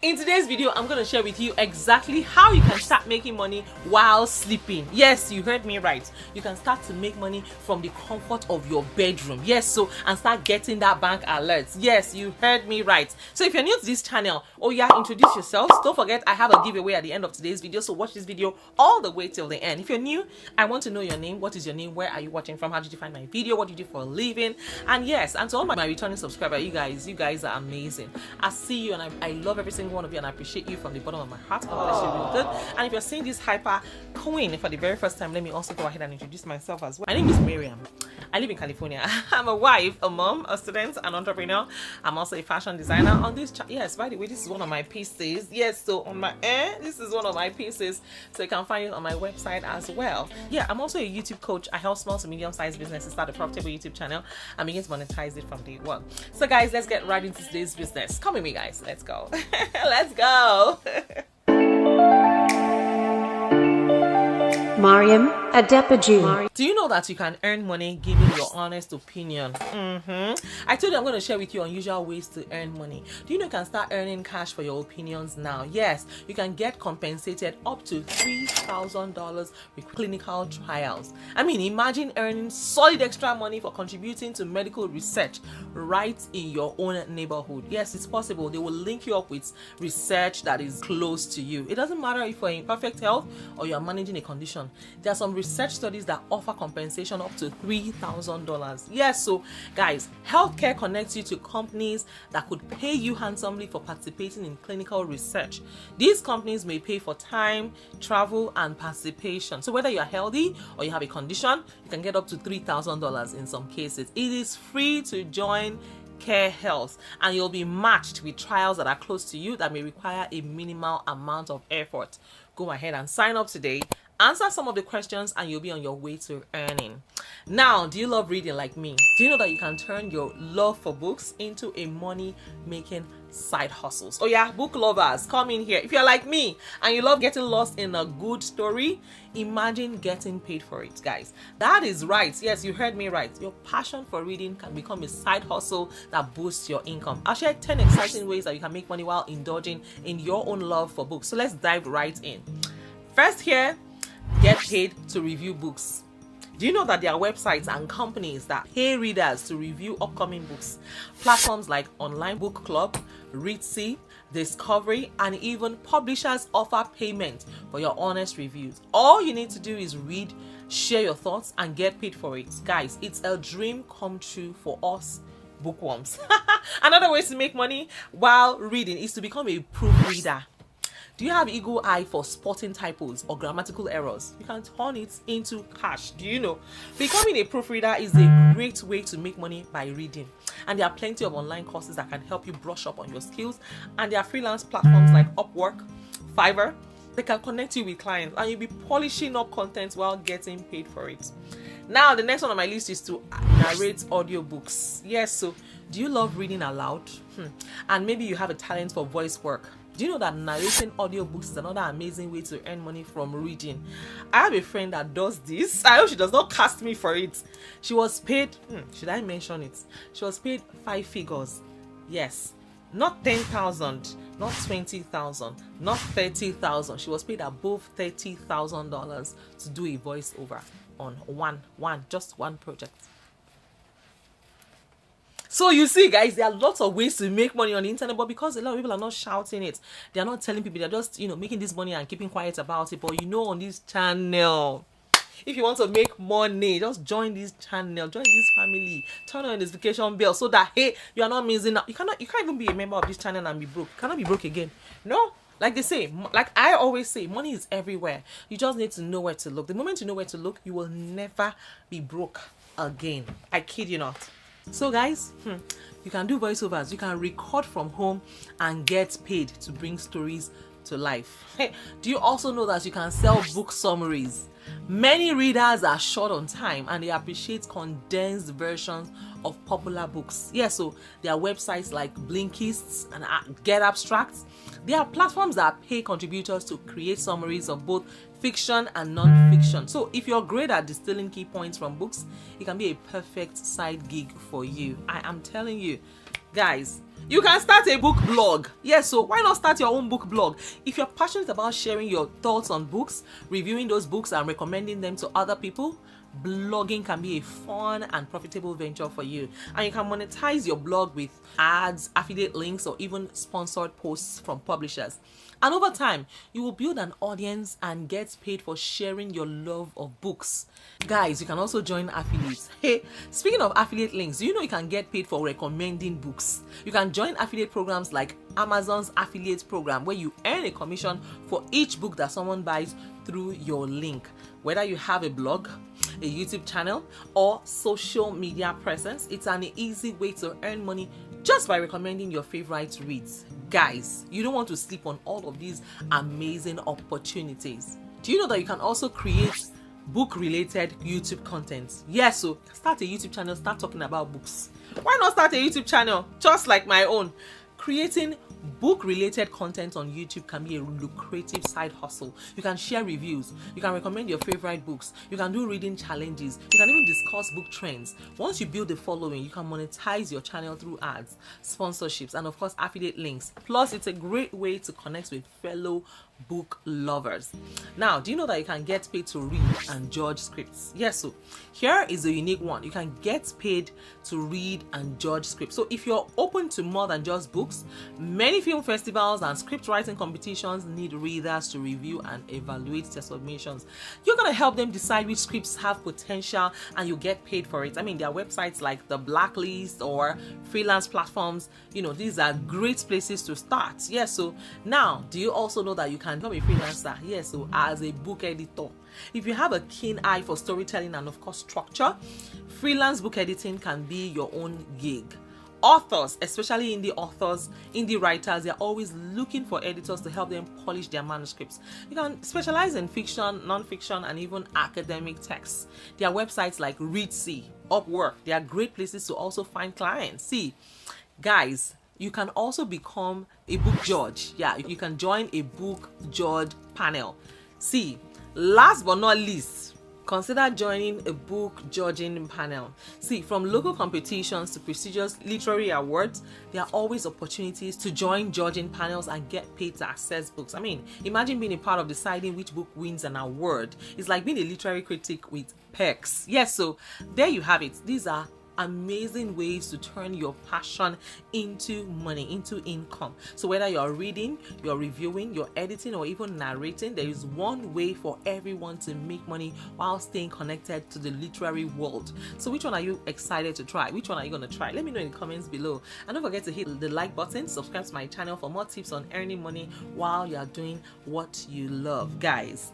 In today's video, I'm going to share with you exactly how you can start making money while sleeping. Yes, you heard me right. You can start to make money from the comfort of your bedroom. Yes, and start getting that bank alerts. Yes, you heard me right. So if you're new to this channel, introduce yourselves. Don't forget, I have a giveaway at the end of today's video, so watch this video all the way till the end. If you're new, I want to know your name. What is your name? Where are you watching from? How did you find my video? What do you do for a living? And yes, and to all my returning subscribers, you guys are amazing. I see you, and I love every single one of you, and I appreciate you from the bottom of my heart. God bless you really good. And if you're seeing this hyper queen for the very first time, let me also go ahead and introduce myself as well. My name is Miriam. I live in California. I'm a wife, a mom, a student, an entrepreneur. I'm also a fashion designer on this yes, by the way, this is one of my pieces. Yes, so on my this is one of my pieces, so you can find it on my website as well. Yeah, I'm also a YouTube coach. I help small to medium-sized businesses start a profitable YouTube channel and begin to monetize it from day one. So guys, let's get right into today's business. Come with me, guys. Let's go. Let's go. Mariam Adepaju. Do you know that you can earn money giving your honest opinion? I told you I'm going to share with you unusual ways to earn money. Do you know you can start earning cash for your opinions now? Yes, you can get compensated up to $3,000 with clinical trials. I mean, imagine earning solid extra money for contributing to medical research right in your own neighborhood. Yes, it's possible. They will link you up with research that is close to you. It doesn't matter if you're in perfect health or you're managing a condition. There are some research studies that offer compensation up to $3,000. Yes, so guys, healthcare connects you to companies that could pay you handsomely for participating in clinical research. These companies may pay for time, travel, and participation. So whether you're healthy or you have a condition, you can get up to $3,000 in some cases. It is free to join Care Health, and you'll be matched with trials that are close to you that may require a minimal amount of effort. Go ahead and sign up today. Answer some of the questions and you'll be on your way to earning. Now, do you love reading like me? Do you know that you can turn your love for books into a money-making side hustles? Oh yeah, book lovers, come in here. If you're like me and you love getting lost in a good story, imagine getting paid for it, guys. That is right. Yes, you heard me right. Your passion for reading can become a side hustle that boosts your income. I'll share 10 exciting ways that you can make money while indulging in your own love for books. So let's dive right in. First here, get paid to review books. Do you know that there are websites and companies that pay readers to review upcoming books? Platforms like Online Book Club, Readsy, Discovery, and even publishers offer payment for your honest reviews. All you need to do is read, share your thoughts, and get paid for it. Guys, it's a dream come true for us bookworms. Another way to make money while reading is to become a proofreader. Do you have eagle eye for spotting typos or grammatical errors? You can turn it into cash. Do you know? Becoming a proofreader is a great way to make money by reading. And there are plenty of online courses that can help you brush up on your skills. And there are freelance platforms like Upwork, Fiverr. They can connect you with clients and you'll be polishing up content while getting paid for it. Now, the next one on my list is to narrate audiobooks. Yes, so do you love reading aloud? And maybe you have a talent for voice work. Do you know that narrating audiobooks is another amazing way to earn money from reading? I have a friend that does this. I hope she does not cast me for it. She was paid, should I mention it? She was paid 5 figures. Yes, not 10,000, not 20,000, not 30,000. She was paid above $30,000 to do a voiceover on just one project. So you see, guys, there are lots of ways to make money on the internet, but because a lot of people are not shouting it, they are not telling people, they're just, making this money and keeping quiet about it. But on this channel, if you want to make money, just join this channel, join this family, turn on the notification bell so that, hey, you are not missing out. You can't even be a member of this channel and be broke. You cannot be broke again. No. Like they say, like I always say, money is everywhere. You just need to know where to look. The moment you know where to look, you will never be broke again. I kid you not. So guys, you can do voiceovers, you can record from home and get paid to bring stories to life. Hey, do you also know that you can sell book summaries? Many readers are short on time and they appreciate condensed versions of popular books. Yeah, so there are websites like Blinkists and Get Abstracts. There are platforms that pay contributors to create summaries of both fiction and non-fiction. So if you're great at distilling key points from books, it can be a perfect side gig for you. I am telling you, Guys, you can start a book blog. Yes, so why not start your own book blog? If you're passionate about sharing your thoughts on books, reviewing those books and recommending them to other people, blogging can be a fun and profitable venture for you. And you can monetize your blog with ads, affiliate links, or even sponsored posts from publishers. And over time, you will build an audience and get paid for sharing your love of books. Guys, you can also join affiliates. Hey, speaking of affiliate links, do you know you can get paid for recommending books? You can join affiliate programs like Amazon's affiliate program, where you earn a commission for each book that someone buys through your link. Whether you have a blog, a YouTube channel, or social media presence, it's an easy way to earn money just by recommending your favorite reads. Guys, you don't want to sleep on all of these amazing opportunities. Do you know that you can also create book-related YouTube content? Yes, so start a YouTube channel, start talking about books. Why not start a YouTube channel just like my own? Creating book-related content on YouTube can be a lucrative side hustle. You can share reviews, you can recommend your favorite books, you can do reading challenges, you can even discuss book trends. Once you build a following, you can monetize your channel through ads, sponsorships, and of course affiliate links. Plus, it's a great way to connect with fellow book lovers. Now, do you know that you can get paid to read and judge scripts? Yes, so here is a unique one. You can get paid to read and judge scripts. So if you're open to more than just books, many film festivals and script writing competitions need readers to review and evaluate their submissions. You're going to help them decide which scripts have potential, and you get paid for it. I mean, there are websites like the Blacklist or freelance platforms. You know, these are great places to start. Yes, so now, do you also know that you can become a freelancer? Yes, so as a book editor. If you have a keen eye for storytelling and of course structure, freelance book editing can be your own gig. Authors, especially indie writers, they're always looking for editors to help them polish their manuscripts. You can specialize in fiction, non-fiction, and even academic texts. There are websites like Readsy, Upwork. They are great places to also find clients. See, guys, you can also become a book judge. Yeah, you can join a book judge panel. See, last but not least, consider joining a book judging panel. See, from local competitions to prestigious literary awards, there are always opportunities to join judging panels and get paid to access books. I mean, imagine being a part of deciding which book wins an award. It's like being a literary critic with perks. Yes, so there you have it. These are amazing ways to turn your passion into money, into income. So whether you're reading, you're reviewing, you're editing, or even narrating, there is one way for everyone to make money while staying connected to the literary world. So which one are you excited to try? Which one are you going to try? Let me know in the comments below. And don't forget to hit the like button, subscribe to my channel for more tips on earning money while you're doing what you love. Guys,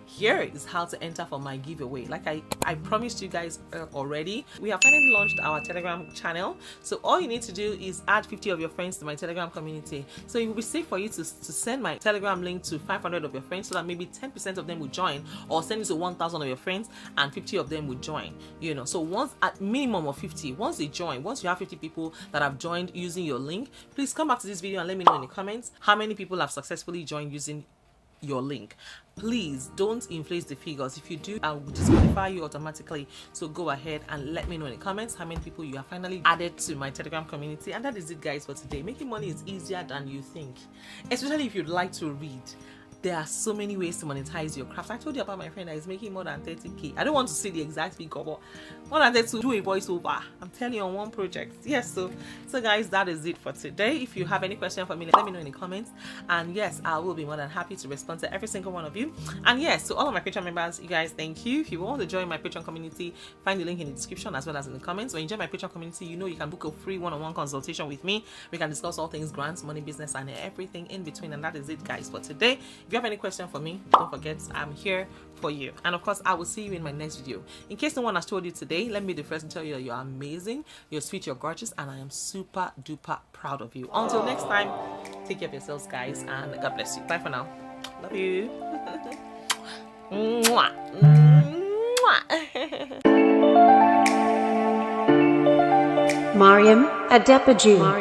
here is how to enter for my giveaway. Like I promised you guys already, we have finally launched our Telegram channel. So all you need to do is add 50 of your friends to my Telegram community. So it will be safe for you to send my Telegram link to 500 of your friends, so that maybe 10% of them will join, or send it to 1,000 of your friends and 50 of them will join. You know, so once at minimum of 50, once they join, once you have 50 people that have joined using your link, please come back to this video and let me know in the comments how many people have successfully joined using your link. Please don't inflate the figures. If you do, I will disqualify you automatically. So go ahead and let me know in the comments how many people you have finally added to my Telegram community. And that is it, guys, for today. Making money is easier than you think, especially if you'd like to read. There are so many ways to monetize your craft. I told you about my friend that is making more than 30k. I don't want to say the exact figure, but more than that to do a voiceover. I'm telling you, on one project. Yes, so guys, that is it for today. If you have any question for me, let me know in the comments. And yes, I will be more than happy to respond to every single one of you. And yes, to all of my Patreon members, you guys, thank you. If you want to join my Patreon community, find the link in the description as well as in the comments. When you join my Patreon community, you know you can book a free one-on-one consultation with me. We can discuss all things grants, money, business, and everything in between. And that is it, guys, for today. If you have any question for me, don't forget, I'm here for you. And of course, I will see you in my next video. In case no one has told you today, let me be the first to tell you that you're amazing, you're sweet, you're gorgeous, and I am super duper proud of you. Until next time, take care of yourselves, guys, and God bless you. Bye for now. Love you. Mwah. Mwah. Mariam Adepaju.